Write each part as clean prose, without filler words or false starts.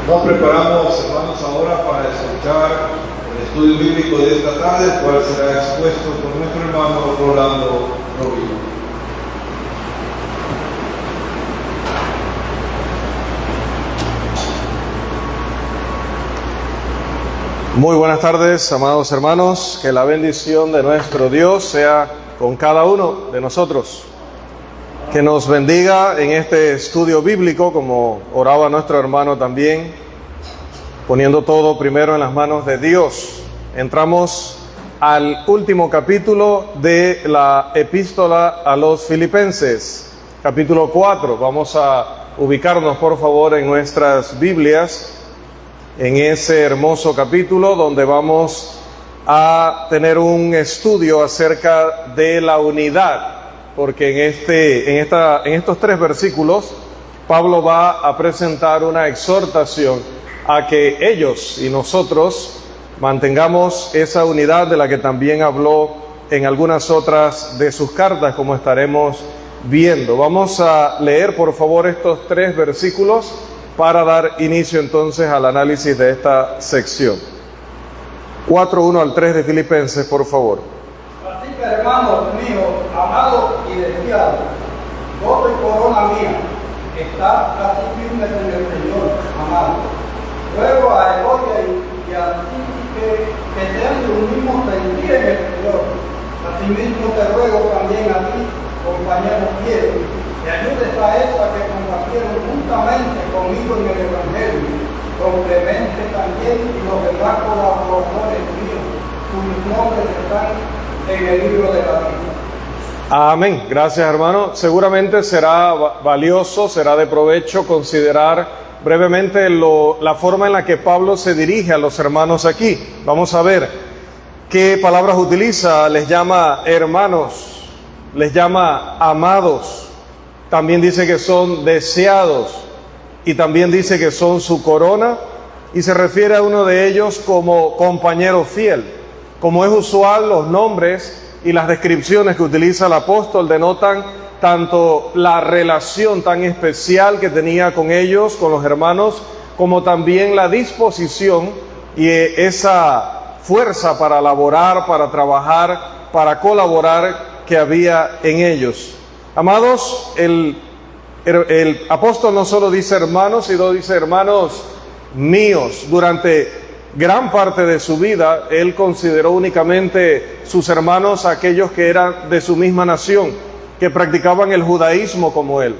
Nos preparamos, hermanos, ahora para escuchar el estudio bíblico de esta tarde, el cual será expuesto por nuestro hermano Rolando Rovira. Muy buenas tardes, amados hermanos. Que la bendición de nuestro Dios sea con cada uno de nosotros. Que nos bendiga en este estudio bíblico, como oraba nuestro hermano también, poniendo todo primero en las manos de Dios. Entramos al último capítulo de la epístola a los Filipenses, capítulo 4. Vamos a ubicarnos, por favor, en nuestras Biblias, en ese hermoso capítulo donde vamos a tener un estudio acerca de la unidad, porque en estos 3 versículos Pablo va a presentar una exhortación a que ellos y nosotros mantengamos esa unidad de la que también habló en algunas otras de sus cartas, como estaremos viendo. Vamos a leer, por favor, estos 3 versículos para dar inicio entonces al análisis de esta sección. 4:1 al 3 de Filipenses, por favor. Así que, hermanos míos, amados y deseados, gozo y corona mía, está casi firmes en el Señor, amados. Ruego a Evodia y a ti que sean de un mismo sentir en el Señor. Asimismo te ruego también a ti, compañeros fieles, que ayudes a estos que compartieron juntamente conmigo en el Evangelio, complemente también y los demás colaboradores míos, cuyos nombres están en el libro de la vida. Amén. Gracias, hermano. Seguramente será valioso, será de provecho considerar brevemente la forma en la que Pablo se dirige a los hermanos aquí. Vamos a ver qué palabras utiliza. Les llama hermanos, les llama amados, también dice que son deseados y también dice que son su corona, y se refiere a uno de ellos como compañero fiel. Como es usual, los nombres y las descripciones que utiliza el apóstol denotan tanto la relación tan especial que tenía con ellos, con los hermanos, como también la disposición y esa fuerza para laborar, para trabajar, para colaborar que había en ellos. Amados, el apóstol no solo dice hermanos, sino dice hermanos míos. Durante gran parte de su vida, él consideró únicamente sus hermanos aquellos que eran de su misma nación, que practicaban el judaísmo como él.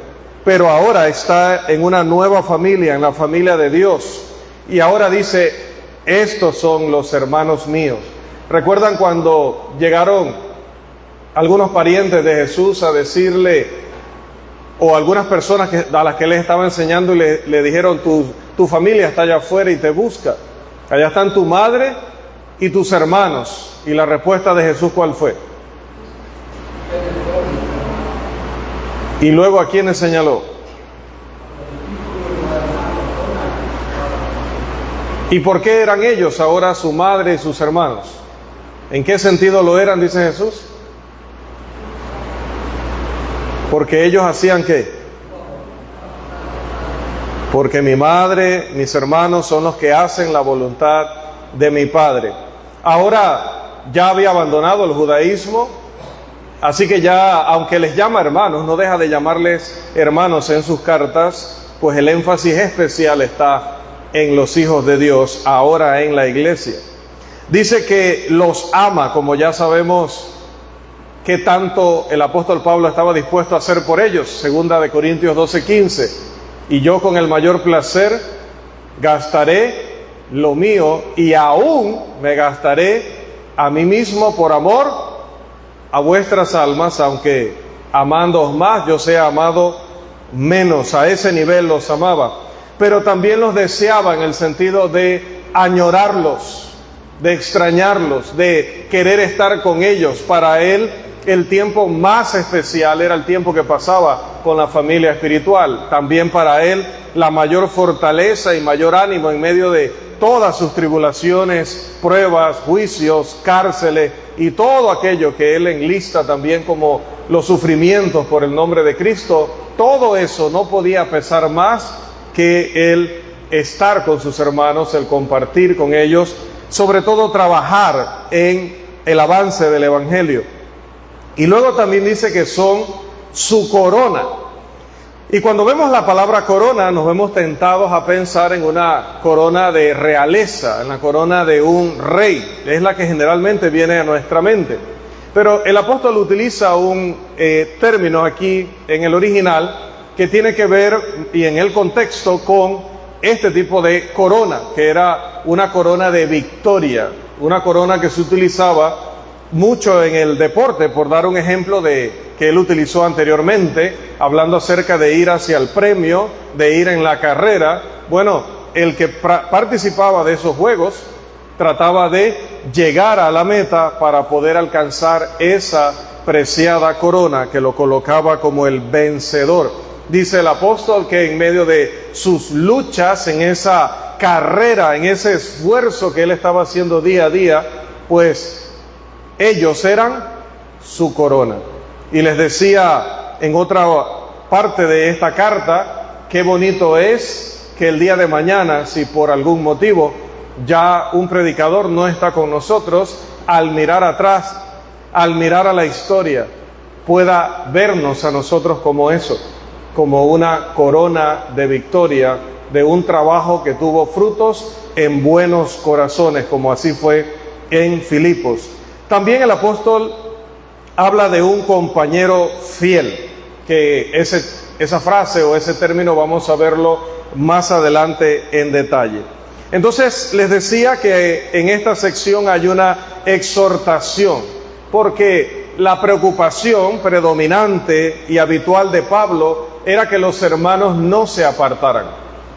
Pero ahora está en una nueva familia, en la familia de Dios. Y ahora dice, estos son los hermanos míos. ¿Recuerdan cuando llegaron algunos parientes de Jesús a decirle, o algunas personas a las que él estaba enseñando, y le dijeron, tu familia está allá afuera y te busca? Allá están tu madre y tus hermanos. Y la respuesta de Jesús, ¿cuál fue? Y luego, ¿a quiénes señaló? ¿Y por qué eran ellos ahora su madre y sus hermanos? ¿En qué sentido lo eran, dice Jesús? Porque ellos hacían ¿qué? Porque mi madre, mis hermanos son los que hacen la voluntad de mi Padre. Ahora ya había abandonado el judaísmo, así que ya, aunque les llama hermanos, no deja de llamarles hermanos en sus cartas, pues el énfasis especial está en los hijos de Dios, ahora en la iglesia. Dice que los ama, como ya sabemos que tanto el apóstol Pablo estaba dispuesto a hacer por ellos. Segunda de Corintios 12:15. Y yo con el mayor placer gastaré lo mío y aún me gastaré a mí mismo por amor a vuestras almas, aunque amándoos más yo sea amado menos. A ese nivel los amaba, pero también los deseaba en el sentido de añorarlos, de extrañarlos, de querer estar con ellos. Para él el tiempo más especial era el tiempo que pasaba con la familia espiritual. También para él la mayor fortaleza y mayor ánimo en medio de todas sus tribulaciones, pruebas, juicios, cárceles y todo aquello que él enlista también como los sufrimientos por el nombre de Cristo. Todo eso no podía pesar más que el estar con sus hermanos, el compartir con ellos, sobre todo trabajar en el avance del Evangelio. Y luego también dice que son su corona. Y cuando vemos la palabra corona, nos vemos tentados a pensar en una corona de realeza, en la corona de un rey. Es la que generalmente viene a nuestra mente. Pero el apóstol utiliza un término aquí en el original que tiene que ver, y en el contexto, con este tipo de corona, que era una corona de victoria, una corona que se utilizaba mucho en el deporte, por dar un ejemplo de que él utilizó anteriormente, hablando acerca de ir hacia el premio, de ir en la carrera. Bueno, el que participaba de esos juegos trataba de llegar a la meta para poder alcanzar esa preciada corona que lo colocaba como el vencedor. Dice el apóstol que en medio de sus luchas, en esa carrera, en ese esfuerzo que él estaba haciendo día a día, pues ellos eran su corona. Y les decía en otra parte de esta carta, qué bonito es que el día de mañana, si por algún motivo ya un predicador no está con nosotros, al mirar atrás, al mirar a la historia, pueda vernos a nosotros como eso, como una corona de victoria, de un trabajo que tuvo frutos en buenos corazones, como así fue en Filipos. También el apóstol habla de un compañero fiel, que esa frase o ese término vamos a verlo más adelante en detalle. Entonces les decía que en esta sección hay una exhortación, porque la preocupación predominante y habitual de Pablo era que los hermanos no se apartaran,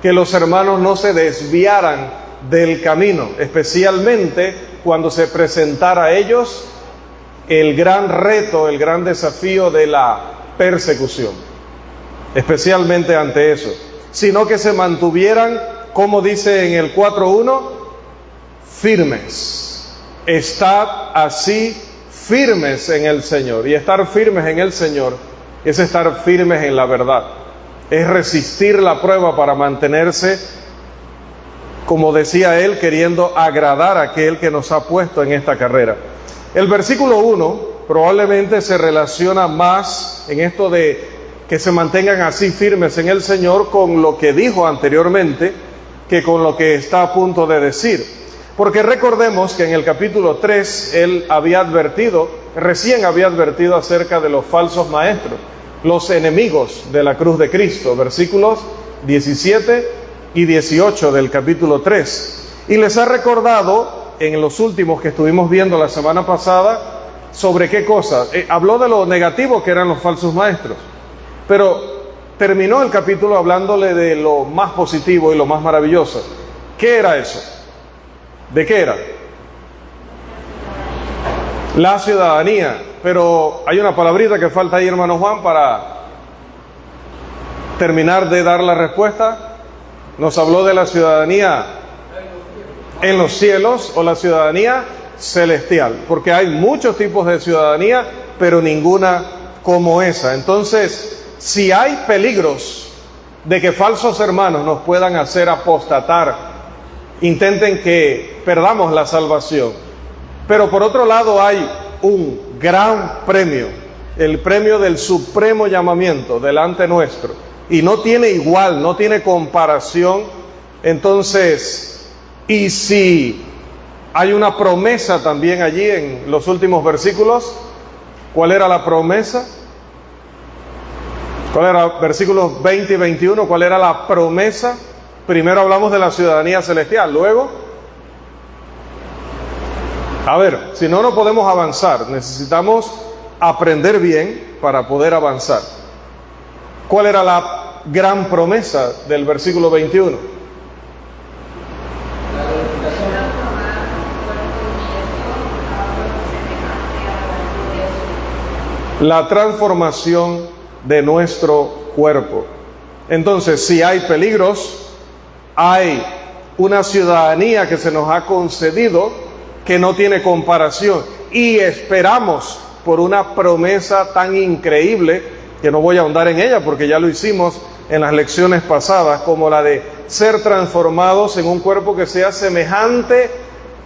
que los hermanos no se desviaran del camino, especialmente cuando se presentara a ellos el gran reto, el gran desafío de la persecución, especialmente ante eso, sino que se mantuvieran, como dice en el 4:1, firmes. Estad así firmes en el Señor. Y estar firmes en el Señor es estar firmes en la verdad, es resistir la prueba para mantenerse, como decía él, queriendo agradar a aquel que nos ha puesto en esta carrera. El versículo 1 probablemente se relaciona más en esto de que se mantengan así firmes en el Señor con lo que dijo anteriormente que con lo que está a punto de decir. Porque recordemos que en el capítulo 3 él recién había advertido acerca de los falsos maestros, los enemigos de la cruz de Cristo, versículos 17 y 18 del capítulo 3. Y les ha recordado en los últimos que estuvimos viendo la semana pasada, sobre qué cosa. Habló de lo negativo que eran los falsos maestros, pero terminó el capítulo hablándole de lo más positivo y lo más maravilloso. ¿Qué era eso? ¿De qué era? La ciudadanía. Pero hay una palabrita que falta ahí, hermano Juan, para terminar de dar la respuesta. Nos habló de la ciudadanía en los cielos o la ciudadanía celestial, porque hay muchos tipos de ciudadanía, pero ninguna como esa. Entonces, si hay peligros de que falsos hermanos nos puedan hacer apostatar, intenten que perdamos la salvación. Pero por otro lado hay un gran premio, el premio del supremo llamamiento delante nuestro, y no tiene igual, no tiene comparación. Entonces, y si hay una promesa también allí en los últimos versículos, ¿cuál era la promesa? ¿Cuál era? Versículos 20 y 21, ¿cuál era la promesa? Primero hablamos de la ciudadanía celestial, luego, a ver, si no, no podemos avanzar, necesitamos aprender bien para poder avanzar. ¿Cuál era la gran promesa del versículo 21? La transformación de nuestro cuerpo. Entonces, si hay peligros, hay una ciudadanía que se nos ha concedido que no tiene comparación, y esperamos por una promesa tan increíble que no voy a ahondar en ella porque ya lo hicimos en las lecciones pasadas, como la de ser transformados en un cuerpo que sea semejante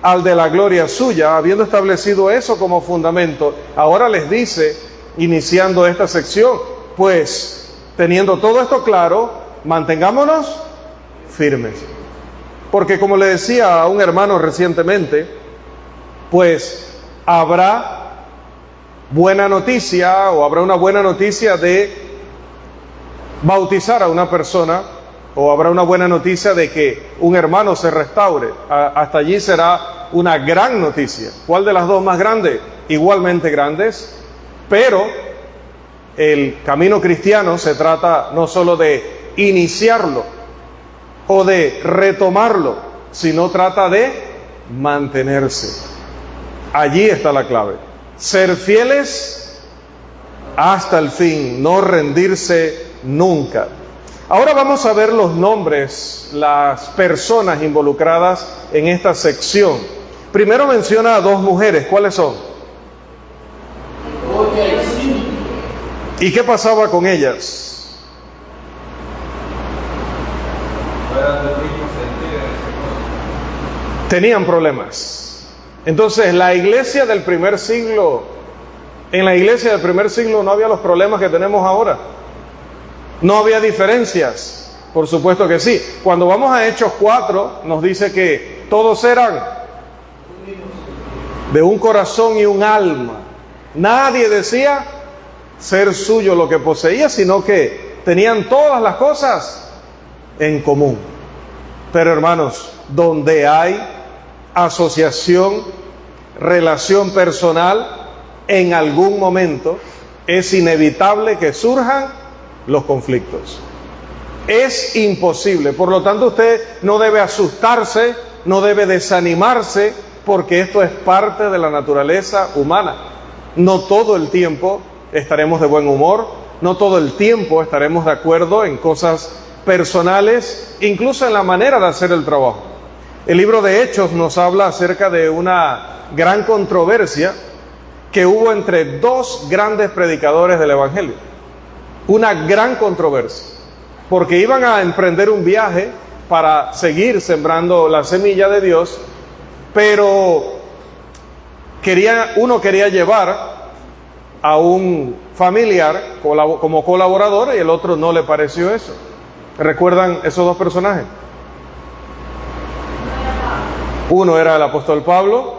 al de la gloria suya. Habiendo establecido eso como fundamento, ahora les dice, iniciando esta sección, pues, teniendo todo esto claro, mantengámonos firmes. Porque como le decía a un hermano recientemente, pues habrá buena noticia, o habrá una buena noticia de bautizar a una persona, o habrá una buena noticia de que un hermano se restaure. Hasta allí será una gran noticia. ¿Cuál de las dos más grande? Igualmente grandes, pero el camino cristiano se trata no solo de iniciarlo o de retomarlo, sino trata de mantenerse. Allí está la clave. Ser fieles hasta el fin, no rendirse nunca. Ahora vamos a ver los nombres, las personas involucradas en esta sección. Primero menciona a dos mujeres. ¿Cuáles son? ¿Y qué pasaba con ellas? Tenían problemas. Entonces, la iglesia del primer siglo, en la iglesia del primer siglo no había los problemas que tenemos ahora. No había diferencias. Por supuesto que sí. Cuando vamos a Hechos 4, nos dice que todos eran de un corazón y un alma. Nadie decía ser suyo lo que poseía, sino que tenían todas las cosas en común. Pero hermanos, donde hay asociación, relación personal, en algún momento es inevitable que surjan los conflictos. Es imposible. Por lo tanto, usted no debe asustarse, no debe desanimarse, porque esto es parte de la naturaleza humana. No todo el tiempo estaremos de buen humor, no todo el tiempo estaremos de acuerdo en cosas personales, incluso en la manera de hacer el trabajo. El libro de Hechos nos habla acerca de una gran controversia que hubo entre dos grandes predicadores del Evangelio. Una gran controversia, porque iban a emprender un viaje para seguir sembrando la semilla de Dios, pero uno quería llevar a un familiar como colaborador y el otro no le pareció eso. ¿Recuerdan esos dos personajes? Uno era el apóstol Pablo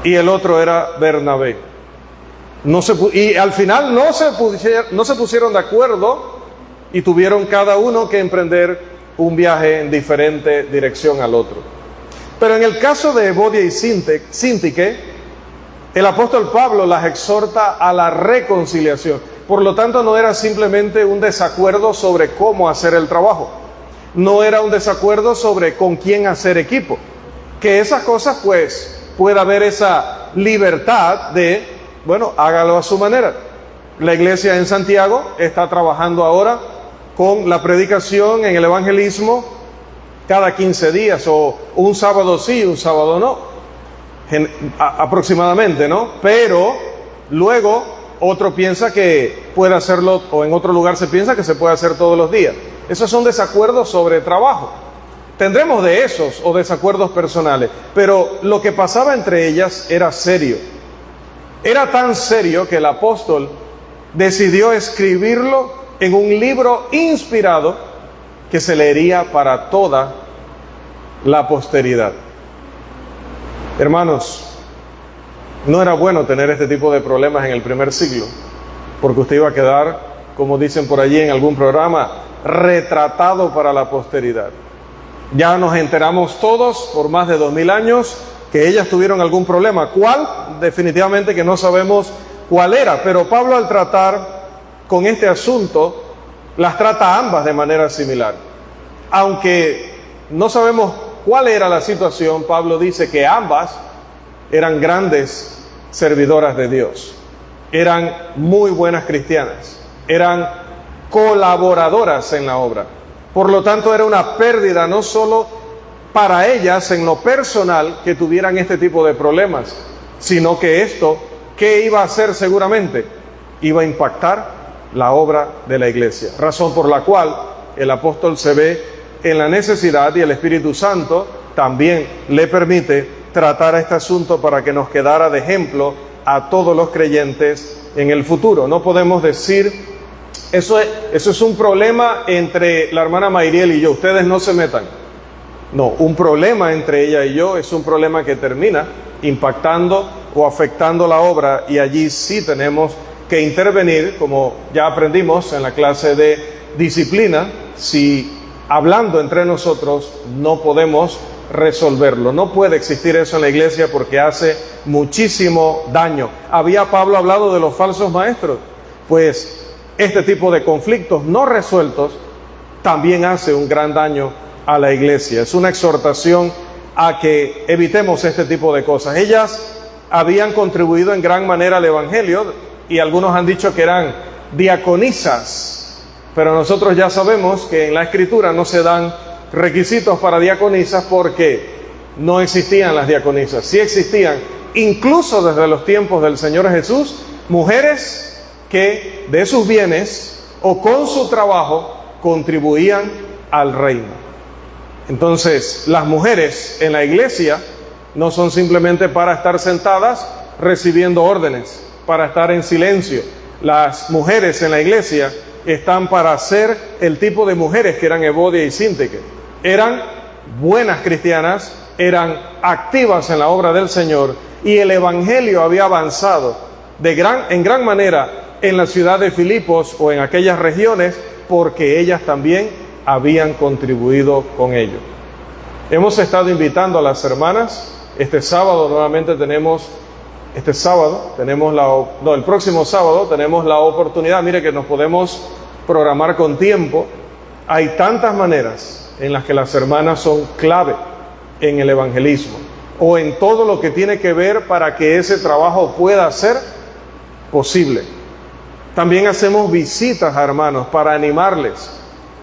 y el otro era Bernabé. Y al final no se pusieron de acuerdo y tuvieron cada uno que emprender un viaje en diferente dirección al otro. Pero en el caso de Evodia y Síntique, el apóstol Pablo las exhorta a la reconciliación. Por lo tanto, no era simplemente un desacuerdo sobre cómo hacer el trabajo. No era un desacuerdo sobre con quién hacer equipo. Que esas cosas, pues, pueda haber esa libertad de, bueno, hágalo a su manera. La iglesia en Santiago está trabajando ahora con la predicación en el evangelismo cada 15 días, o un sábado sí, un sábado no, aproximadamente, ¿no? Pero luego otro piensa que puede hacerlo, o en otro lugar se piensa que se puede hacer todos los días. Esos son desacuerdos sobre trabajo. Tendremos de esos o desacuerdos personales, pero lo que pasaba entre ellas era serio. Era tan serio que el apóstol decidió escribirlo en un libro inspirado que se leería para toda la posteridad. Hermanos, no era bueno tener este tipo de problemas en el primer siglo, porque usted iba a quedar, como dicen por allí en algún programa, retratado para la posteridad. Ya nos enteramos todos por más de 2000 años que ellas tuvieron algún problema. ¿Cuál? Definitivamente que no sabemos cuál era, pero Pablo, al tratar con este asunto, las trata ambas de manera similar. Aunque no sabemos cuál era la situación, Pablo dice que ambas eran grandes servidoras de Dios, eran muy buenas cristianas, eran colaboradoras en la obra. Por lo tanto, era una pérdida no solo para ellas en lo personal que tuvieran este tipo de problemas, sino que esto, ¿qué iba a hacer seguramente? Iba a impactar la obra de la iglesia. Razón por la cual el apóstol se ve en la necesidad, y el Espíritu Santo también le permite tratar este asunto para que nos quedara de ejemplo a todos los creyentes en el futuro. No podemos decir, eso es un problema entre la hermana Mayriel y yo, ustedes no se metan. No, un problema entre ella y yo es un problema que termina impactando o afectando la obra, y allí sí tenemos que intervenir, como ya aprendimos en la clase de disciplina. Si hablando entre nosotros no podemos resolverlo, no puede existir eso en la iglesia porque hace muchísimo daño. Había Pablo hablado de los falsos maestros, pues este tipo de conflictos no resueltos también hace un gran daño a la iglesia. Es una exhortación a que evitemos este tipo de cosas. Ellas habían contribuido en gran manera al evangelio, y algunos han dicho que eran diaconisas, pero nosotros ya sabemos que en la escritura no se dan requisitos para diaconisas porque no existían las diaconisas. Sí existían, incluso desde los tiempos del Señor Jesús, mujeres que de sus bienes o con su trabajo contribuían al reino. Entonces, las mujeres en la iglesia no son simplemente para estar sentadas recibiendo órdenes, para estar en silencio. Las mujeres en la iglesia están para ser el tipo de mujeres que eran Evodia y Síntique. Eran buenas cristianas, eran activas en la obra del Señor, y el evangelio había avanzado en gran manera en la ciudad de Filipos o en aquellas regiones, porque ellas también habían contribuido con ello. Hemos estado invitando a las hermanas. Este sábado nuevamente tenemos, el próximo sábado tenemos la oportunidad. Mire que nos podemos programar con tiempo. Hay tantas maneras en las que las hermanas son clave en el evangelismo o en todo lo que tiene que ver para que ese trabajo pueda ser posible. También hacemos visitas a hermanos para animarles,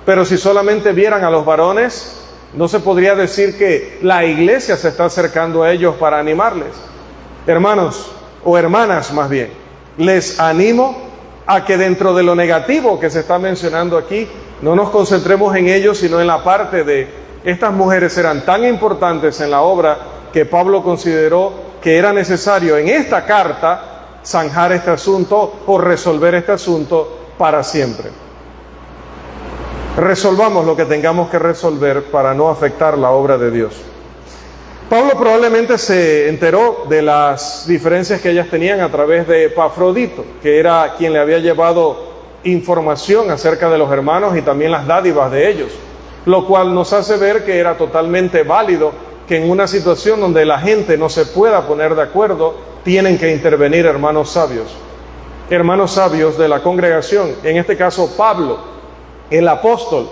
pero si solamente vieran a los varones, no se podría decir que la iglesia se está acercando a ellos para animarles. Hermanos, o hermanas más bien, les animo a que dentro de lo negativo que se está mencionando aquí, no nos concentremos en ello, sino en la parte de estas mujeres eran tan importantes en la obra que Pablo consideró que era necesario en esta carta zanjar este asunto o resolver este asunto para siempre. Resolvamos lo que tengamos que resolver para no afectar la obra de Dios. Pablo probablemente se enteró de las diferencias que ellas tenían a través de Epafrodito, que era quien le había llevado información acerca de los hermanos y también las dádivas de ellos, lo cual nos hace ver que era totalmente válido que en una situación donde la gente no se pueda poner de acuerdo, tienen que intervenir hermanos sabios de la congregación, en este caso Pablo, el apóstol.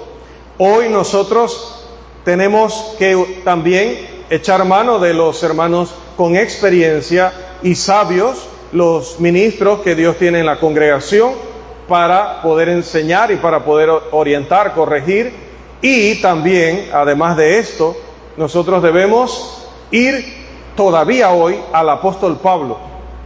Hoy nosotros tenemos que también echar mano de los hermanos con experiencia y sabios, los ministros que Dios tiene en la congregación, para poder enseñar y para poder orientar, corregir. Y también, además de esto, nosotros debemos ir todavía hoy al apóstol Pablo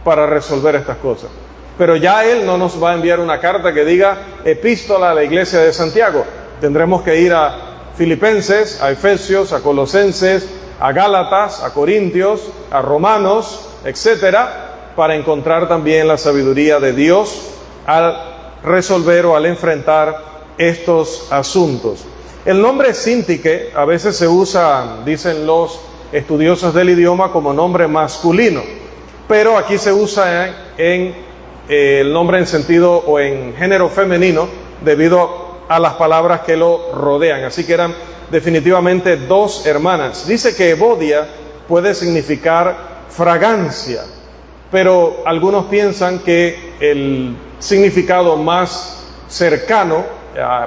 para resolver estas cosas. Pero ya él no nos va a enviar una carta que diga epístola a la iglesia de Santiago. Tendremos que ir a Filipenses, a Efesios, a Colosenses, a Gálatas, a Corintios, a Romanos, etcétera, para encontrar también la sabiduría de Dios al resolver o al enfrentar estos asuntos. El nombre Síntique a veces se usa, dicen los estudiosos del idioma, como nombre masculino, pero aquí se usa en el nombre en sentido o en género femenino debido a las palabras que lo rodean. Así que eran definitivamente dos hermanas. Dice que Evodia puede significar fragancia, pero algunos piensan que el significado más cercano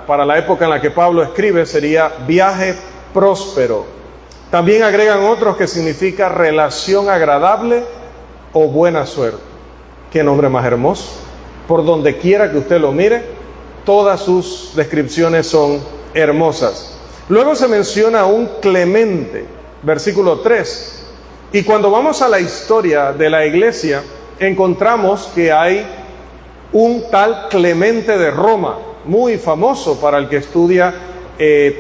para la época en la que Pablo escribe sería viaje próspero. También agregan otros que significa relación agradable o buena suerte. Qué nombre más hermoso. Por donde quiera que usted lo mire, todas sus descripciones son hermosas. Luego se menciona un Clemente, versículo 3. Y cuando vamos a la historia de la iglesia, encontramos que hay un tal Clemente de Roma, muy famoso para el que estudia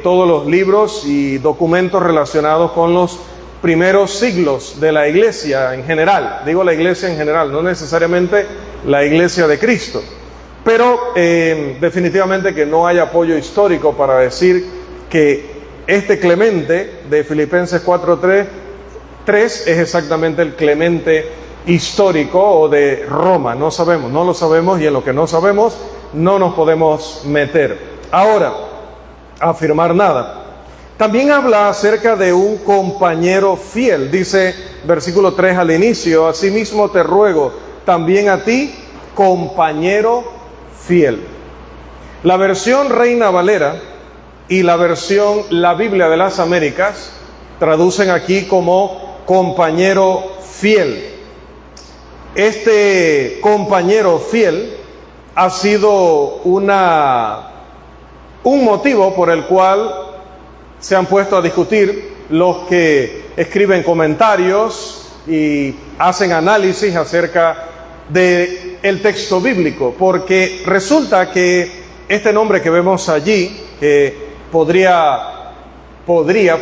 todos los libros y documentos relacionados con los primeros siglos de la iglesia en general. Digo la iglesia en general, no necesariamente la iglesia de Cristo. Pero definitivamente que no hay apoyo histórico para decir que este Clemente de Filipenses 4:3 es exactamente el Clemente histórico o de Roma. No sabemos, no lo sabemos, y en lo que no sabemos no nos podemos meter. Ahora, afirmar nada. También habla acerca de un compañero fiel. Dice versículo 3 al inicio: asimismo te ruego también a ti, compañero fiel. La versión Reina Valera y la versión La Biblia de las Américas traducen aquí como compañero fiel. Este compañero fiel ha sido un motivo por el cual se han puesto a discutir los que escriben comentarios y hacen análisis acerca del texto bíblico, porque resulta que este nombre que vemos allí, que podría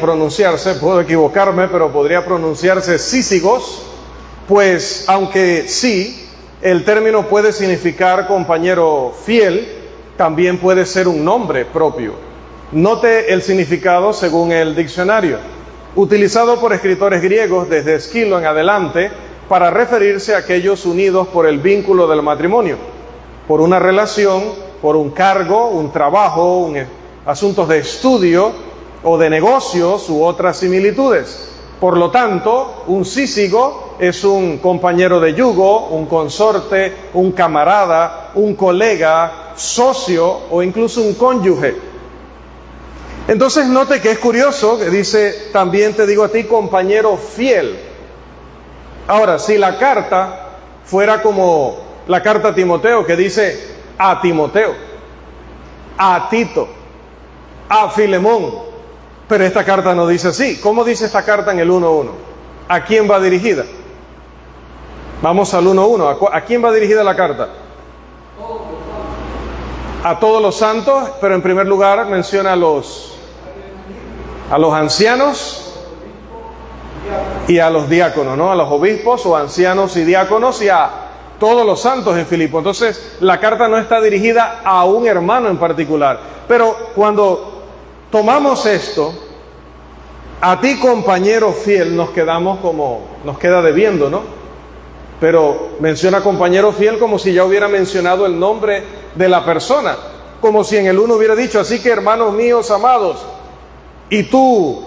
pronunciarse, puedo equivocarme, pero podría pronunciarse Cícigos, pues aunque sí, el término puede significar compañero fiel, también puede ser un nombre propio. Note el significado según el diccionario, utilizado por escritores griegos desde Esquilo en adelante para referirse a aquellos unidos por el vínculo del matrimonio, por una relación, por un cargo, un trabajo, asuntos de estudio o de negocios u otras similitudes. Por lo tanto, un cícigo es un compañero de yugo, un consorte, un camarada, un colega, socio o incluso un cónyuge. Entonces note que es curioso que dice, también te digo a ti, compañero fiel. Ahora, si la carta fuera como la carta a Timoteo, que dice a Timoteo, a Tito, a Filemón, pero esta carta no dice así. ¿Cómo dice esta carta en el 1:1? ¿A quién va dirigida? Vamos al 1:1. ¿A quién va dirigida la carta? A todos los santos, pero en primer lugar menciona a los ancianos y a los diáconos, ¿no? A los obispos o ancianos y diáconos y a todos los santos en Filipo. Entonces, la carta no está dirigida a un hermano en particular. Pero cuando tomamos esto, a ti, compañero fiel, nos queda debiendo, ¿no? Pero menciona compañero fiel como si ya hubiera mencionado el nombre de la persona, como si en el 1 hubiera dicho, así que hermanos míos amados, y tú,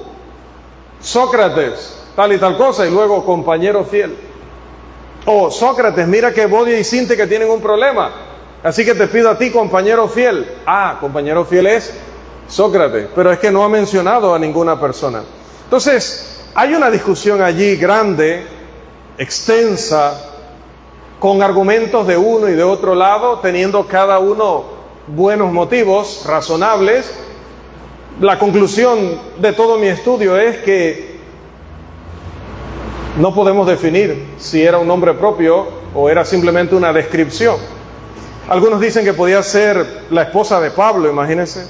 Sócrates, tal y tal cosa, y luego compañero fiel. O Sócrates, mira que Bodia y Sinte que tienen un problema, así que te pido a ti, compañero fiel. Ah, compañero fiel es Sócrates, pero es que no ha mencionado a ninguna persona. Entonces, hay una discusión allí grande, extensa, con argumentos de uno y de otro lado, teniendo cada uno buenos motivos, razonables. La conclusión de todo mi estudio es que no podemos definir si era un nombre propio o era simplemente una descripción. Algunos dicen que podía ser la esposa de Pablo, imagínense.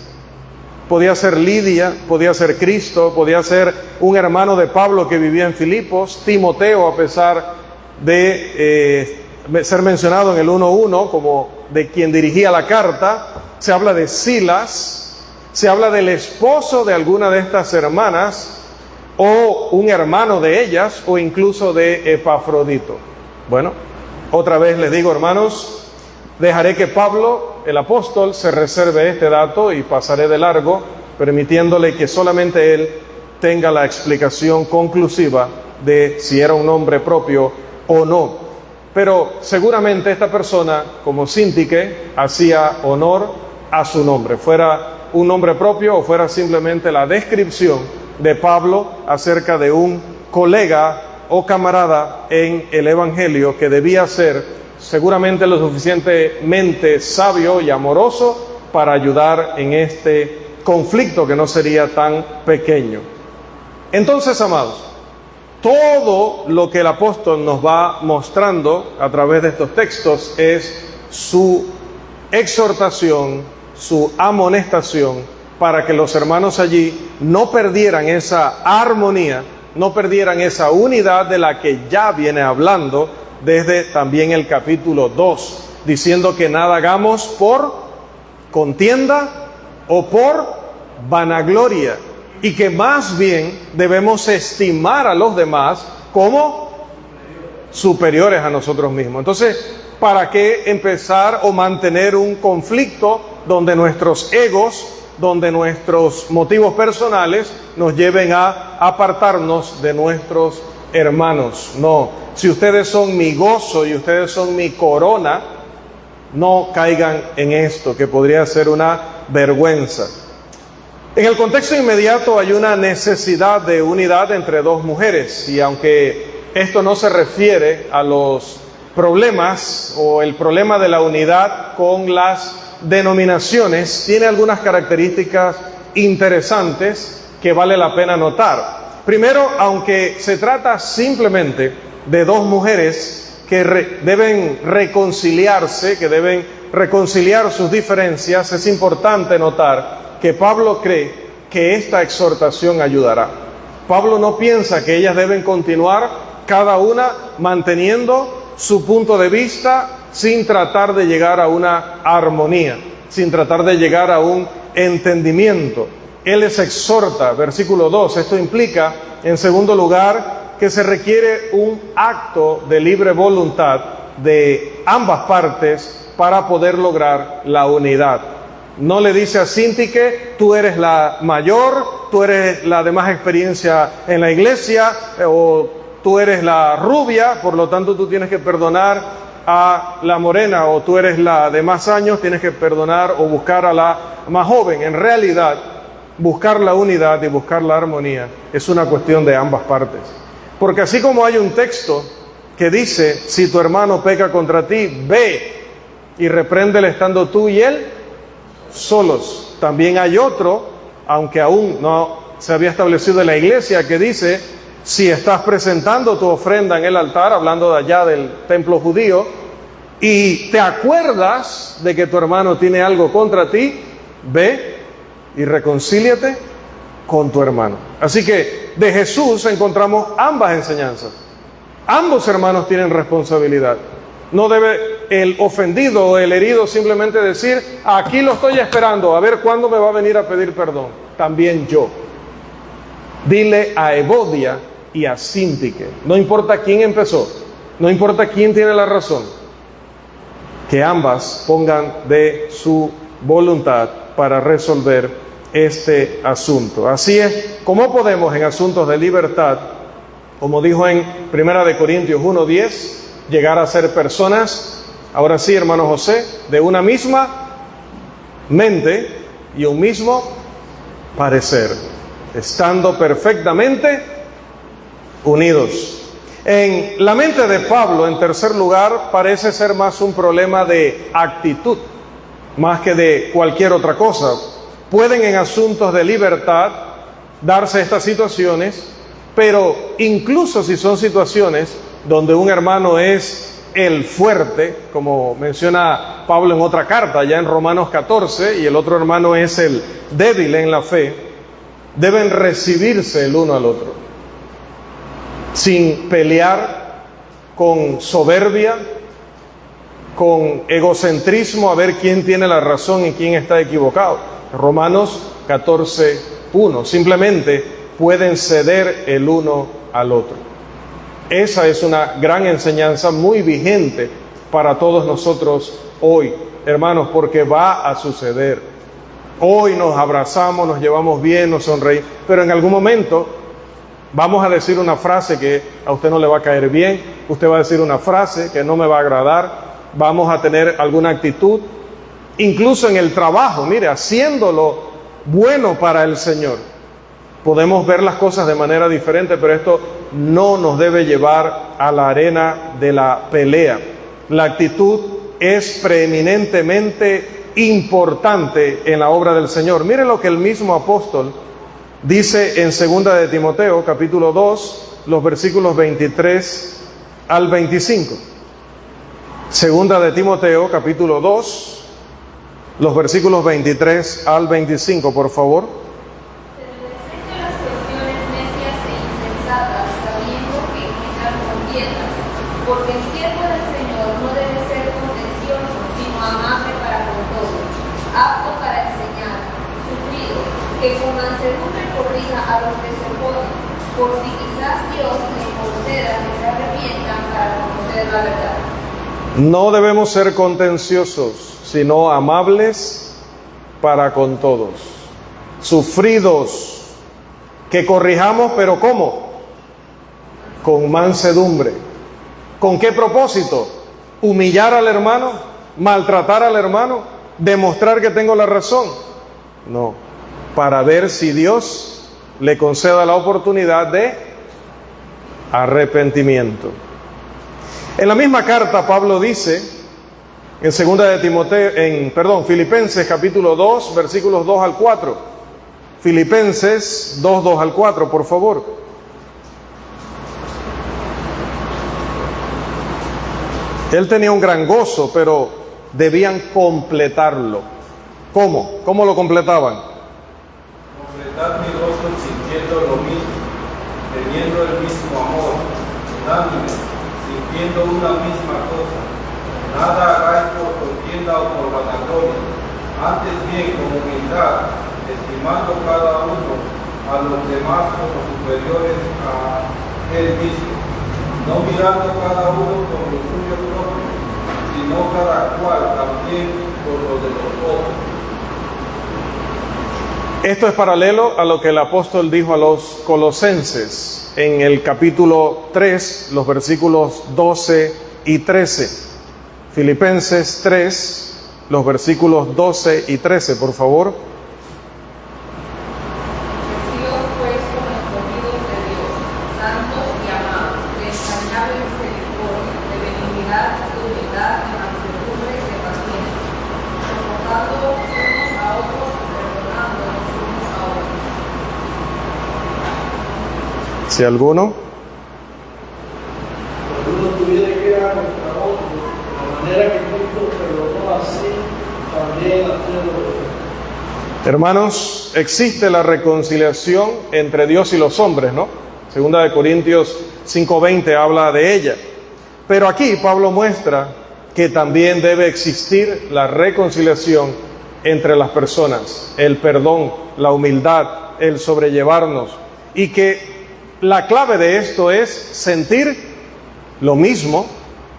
Podía ser Lidia, podía ser Cristo, podía ser un hermano de Pablo que vivía en Filipos, Timoteo, a pesar de ser mencionado en el 1:1 como de quien dirigía la carta. Se habla de Silas, se habla del esposo de alguna de estas hermanas, o un hermano de ellas, o incluso de Epafrodito. Bueno, otra vez les digo, hermanos, dejaré que Pablo, el apóstol, se reserve este dato y pasaré de largo, permitiéndole que solamente él tenga la explicación conclusiva de si era un nombre propio o no. Pero seguramente esta persona, como Sintique, hacía honor a su nombre, fuera un nombre propio o fuera simplemente la descripción de Pablo acerca de un colega o camarada en el Evangelio que debía ser seguramente lo suficientemente sabio y amoroso para ayudar en este conflicto que no sería tan pequeño. Entonces, amados, todo lo que el apóstol nos va mostrando a través de estos textos es su exhortación, su amonestación, para que los hermanos allí no perdieran esa armonía, no perdieran esa unidad de la que ya viene hablando desde también el capítulo 2, diciendo que nada hagamos por contienda o por vanagloria, y que más bien debemos estimar a los demás como superiores a nosotros mismos. Entonces, ¿para qué empezar o mantener un conflicto donde nuestros egos, donde nuestros motivos personales nos lleven a apartarnos de nuestros hermanos? No, si ustedes son mi gozo y ustedes son mi corona, no caigan en esto, que podría ser una vergüenza. En el contexto inmediato hay una necesidad de unidad entre dos mujeres, y aunque esto no se refiere a los problemas o el problema de la unidad con las denominaciones, tiene algunas características interesantes que vale la pena notar. Primero, aunque se trata simplemente de dos mujeres que deben reconciliarse, que deben reconciliar sus diferencias, es importante notar que Pablo cree que esta exhortación ayudará. Pablo no piensa que ellas deben continuar cada una manteniendo su punto de vista sin tratar de llegar a una armonía, sin tratar de llegar a un entendimiento. Él les exhorta, versículo 2, esto implica, en segundo lugar, que se requiere un acto de libre voluntad de ambas partes para poder lograr la unidad. No le dice a Sintique, tú eres la mayor, tú eres la de más experiencia en la iglesia, o tú eres la rubia, por lo tanto tú tienes que perdonar a la morena, o tú eres la de más años, tienes que perdonar o buscar a la más joven. En realidad, buscar la unidad y buscar la armonía es una cuestión de ambas partes. Porque así como hay un texto que dice, si tu hermano peca contra ti, ve y repréndele estando tú y él solos. También hay otro, aunque aún no se había establecido en la iglesia, que dice, si estás presentando tu ofrenda en el altar, hablando de allá del templo judío, y te acuerdas de que tu hermano tiene algo contra ti, ve y reconcíliate con tu hermano. Así que de Jesús encontramos ambas enseñanzas. Ambos hermanos tienen responsabilidad. No debe el ofendido o el herido simplemente decir, aquí lo estoy esperando, a ver cuándo me va a venir a pedir perdón. También yo. Dile a Evodia y a Sintique, no importa quién empezó, no importa quién tiene la razón, que ambas pongan de su voluntad para resolver este asunto. Así es como podemos en asuntos de libertad, como dijo en 1 Corintios 1:10, llegar a ser personas, ahora sí, hermano José, de una misma mente y un mismo parecer, estando perfectamente unidos. En la mente de Pablo, en tercer lugar, parece ser más un problema de actitud, más que de cualquier otra cosa. Pueden en asuntos de libertad darse estas situaciones, pero incluso si son situaciones donde un hermano es el fuerte, como menciona Pablo en otra carta, ya en Romanos 14, y el otro hermano es el débil en la fe, deben recibirse el uno al otro, sin pelear con soberbia, con egocentrismo, a ver quién tiene la razón y quién está equivocado. Romanos 14:1, simplemente pueden ceder el uno al otro. Esa es una gran enseñanza muy vigente para todos nosotros hoy, hermanos, porque va a suceder. Hoy nos abrazamos, nos llevamos bien, nos sonreímos, pero en algún momento vamos a decir una frase que a usted no le va a caer bien, usted va a decir una frase que no me va a agradar, vamos a tener alguna actitud, incluso en el trabajo, mire, haciéndolo bueno para el Señor. Podemos ver las cosas de manera diferente, pero esto no nos debe llevar a la arena de la pelea. La actitud es preeminentemente importante en la obra del Señor. Miren lo que el mismo apóstol dice en 2 de Timoteo, capítulo 2, los versículos 23 al 25. Segunda de Timoteo, capítulo 2, los versículos 23 al 25, por favor. Pero desecha las cuestiones necias e insensatas, sabiendo que engendran contiendas, porque el siervo del Señor no debe ser contencioso, sino amable para con todos, apto para enseñar, sufrido, que con mansedumbre corrija a los que se oponen, por si quizás Dios les conceda que se arrepientan para conocer la verdad. No debemos ser contenciosos, sino amables para con todos, sufridos, que corrijamos, pero ¿cómo? Con mansedumbre. ¿Con qué propósito? ¿Humillar al hermano? ¿Maltratar al hermano? ¿Demostrar que tengo la razón? No, para ver si Dios le conceda la oportunidad de arrepentimiento. En la misma carta Pablo dice, en Filipenses capítulo 2, versículos 2 al 4. Filipenses 2, 2 al 4, por favor. Él tenía un gran gozo, pero debían completarlo. ¿Cómo? ¿Cómo lo completaban? Completad mi gozo sintiendo lo mismo, teniendo el mismo amor, unánimes, sintiendo una misma cosa. Nada hagáis por contienda o por vanagloria, antes bien con humildad, estimando cada uno a los demás como superiores a él mismo, no mirando cada uno por lo suyo propio, sino cada cual también por lo de los otros. Esto es paralelo a lo que el apóstol dijo a los colosenses en el capítulo 3, los versículos 12 y 13. Filipenses 3, los versículos 12 y 13, por favor. Vestidos pues como escogidos de Dios, santos y amados, de entrañable misericordia, de benignidad, de humildad, de mansedumbre y de paciencia, soportando unos a otros, perdonándonos unos a otros. Si alguno Uno tuviera que dar contra otro, de la manera que Cristo perdonó así, también hacerlo. Hermanos, existe la reconciliación entre Dios y los hombres, ¿no? Segunda de Corintios 5:20 habla de ella. Pero aquí Pablo muestra que también debe existir la reconciliación entre las personas, el perdón, la humildad, el sobrellevarnos, y que la clave de esto es sentir lo mismo,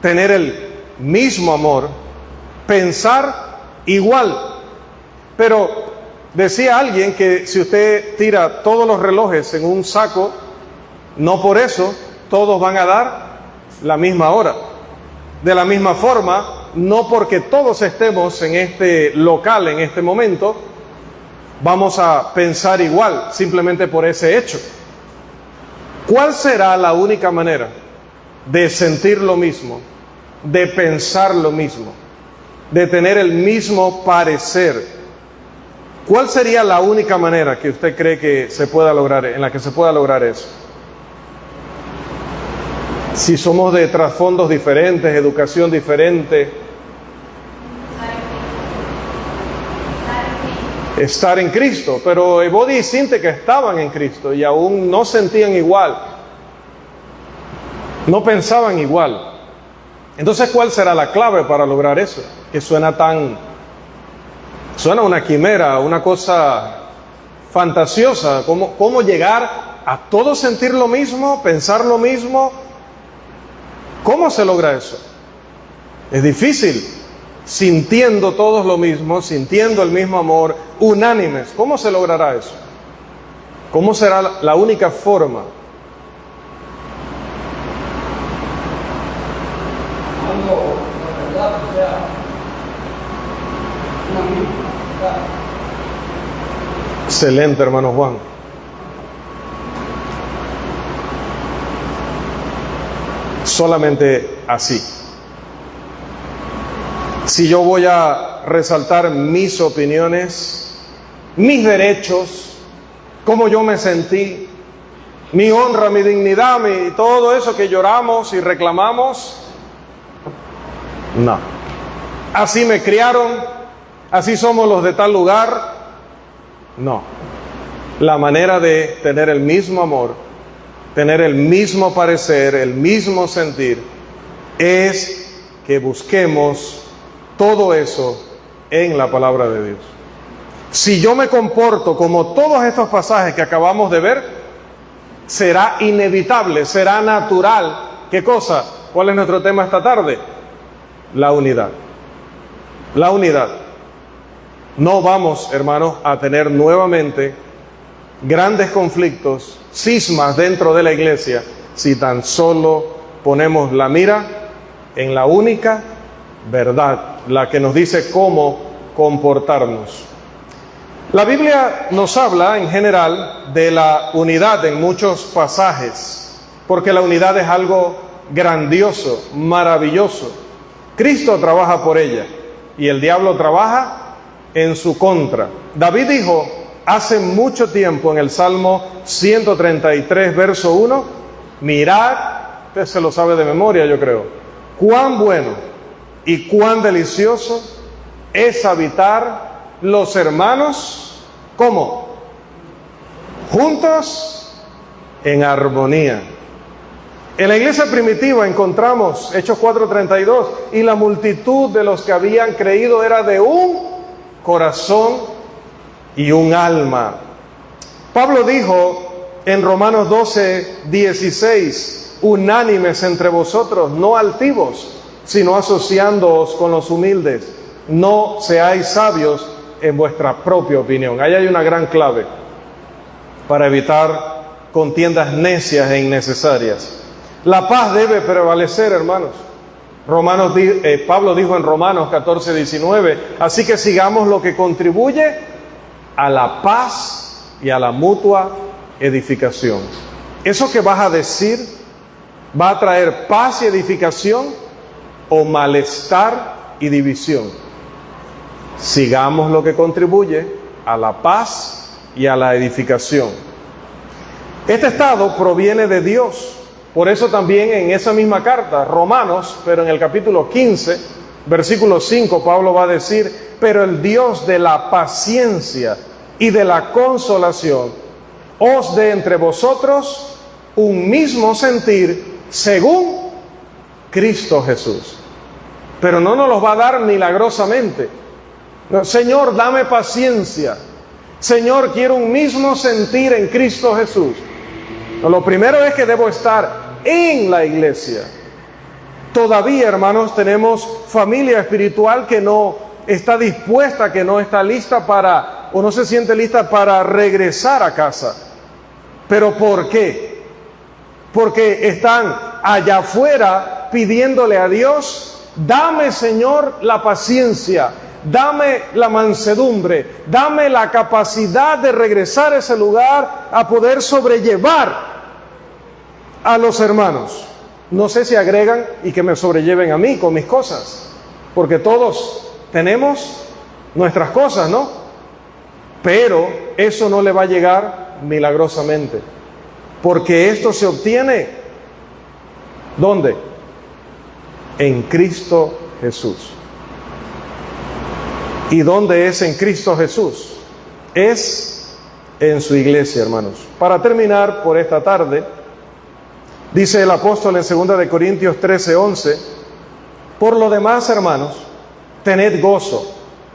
tener el mismo amor, pensar igual. Pero decía alguien que si usted tira todos los relojes en un saco, no por eso todos van a dar la misma hora. De la misma forma, no porque todos estemos en este local en este momento, vamos a pensar igual, simplemente por ese hecho. ¿Cuál será la única manera de sentir lo mismo, de pensar lo mismo, de tener el mismo parecer? ¿Cuál sería la única manera que usted cree que se pueda lograr, en la que se pueda lograr eso? Si somos de trasfondos diferentes, educación diferente, estar en Cristo. Pero Ebodi y Sinte que estaban en Cristo y aún no sentían igual, no pensaban igual. Entonces, ¿cuál será la clave para lograr eso? Que suena una quimera, una cosa fantasiosa. ¿Cómo llegar a todos sentir lo mismo, pensar lo mismo? ¿Cómo se logra eso? Es difícil. Sintiendo todos lo mismo, sintiendo el mismo amor, unánimes. ¿Cómo se logrará eso? ¿Cómo será la única forma? Cuando la verdad sea una misma verdad. Excelente, hermano Juan. Solamente así. Si yo voy a resaltar mis opiniones, mis derechos, cómo yo me sentí, mi honra, mi dignidad, todo eso que lloramos y reclamamos, No. Así me criaron, así somos los de tal lugar. No. La manera de tener el mismo amor, tener el mismo parecer, el mismo sentir, es que busquemos todo eso en la palabra de Dios. Si yo me comporto como todos estos pasajes que acabamos de ver, será inevitable, será natural. ¿Qué cosa? ¿Cuál es nuestro tema esta tarde? La unidad. La unidad. No vamos, hermanos, a tener nuevamente grandes conflictos, cismas dentro de la iglesia, si tan solo ponemos la mira en la única verdad, la que nos dice cómo comportarnos. La Biblia nos habla en general de la unidad en muchos pasajes, porque la unidad es algo grandioso, maravilloso. Cristo trabaja por ella y el diablo trabaja en su contra. David dijo hace mucho tiempo en el Salmo 133, verso 1, mirad, usted se lo sabe de memoria yo creo, cuán bueno y cuán delicioso es habitar los hermanos, ¿cómo? Juntos en armonía. En la iglesia primitiva encontramos Hechos 4:32, y la multitud de los que habían creído era de un corazón y un alma. Pablo dijo en Romanos 12:16, unánimes entre vosotros, no altivos, sino asociándoos con los humildes. No seáis sabios en vuestra propia opinión. Ahí hay una gran clave para evitar contiendas necias e innecesarias. La paz debe prevalecer, hermanos. Pablo dijo en Romanos 14:19, así que sigamos lo que contribuye a la paz y a la mutua edificación. Eso que vas a decir va a traer paz y edificación o malestar y división. Sigamos lo que contribuye a la paz y a la edificación. Este estado proviene de Dios. Por eso también en esa misma carta, Romanos, pero en el capítulo 15, versículo 5, Pablo va a decir, pero el Dios de la paciencia y de la consolación os dé entre vosotros un mismo sentir según Cristo Jesús. Pero no nos los va a dar milagrosamente. No, Señor, dame paciencia. Señor, quiero un mismo sentir en Cristo Jesús. No, lo primero es que debo estar en la iglesia. Todavía, hermanos, tenemos familia espiritual que no está dispuesta, que no está lista para, o no se siente lista para regresar a casa. ¿Pero por qué? Porque están allá afuera pidiéndole a Dios, dame, Señor, la paciencia, dame la mansedumbre, dame la capacidad de regresar a ese lugar a poder sobrellevar a los hermanos. No sé si agregan y que me sobrelleven a mí con mis cosas, porque todos tenemos nuestras cosas, ¿no? Pero eso no le va a llegar milagrosamente, porque esto se obtiene ¿dónde? En Cristo Jesús. ¿Y dónde es en Cristo Jesús? Es en su iglesia, hermanos. Para terminar por esta tarde, dice el apóstol en 2 Corintios 13:11, por lo demás, hermanos, tened gozo,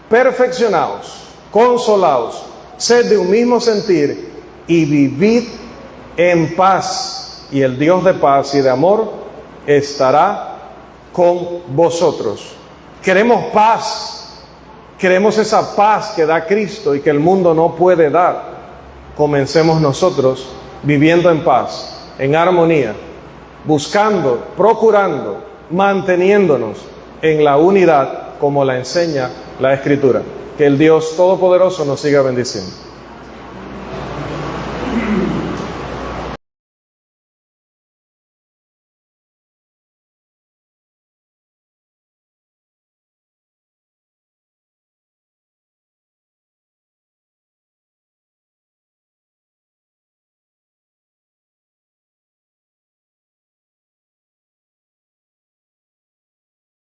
perfeccionaos, consolaos, sed de un mismo sentir y vivid en paz, y el Dios de paz y de amor estará con vosotros. Queremos paz. Queremos esa paz que da Cristo y que el mundo no puede dar. Comencemos nosotros viviendo en paz, en armonía, buscando, procurando, manteniéndonos en la unidad como la enseña la Escritura. Que el Dios Todopoderoso nos siga bendiciendo.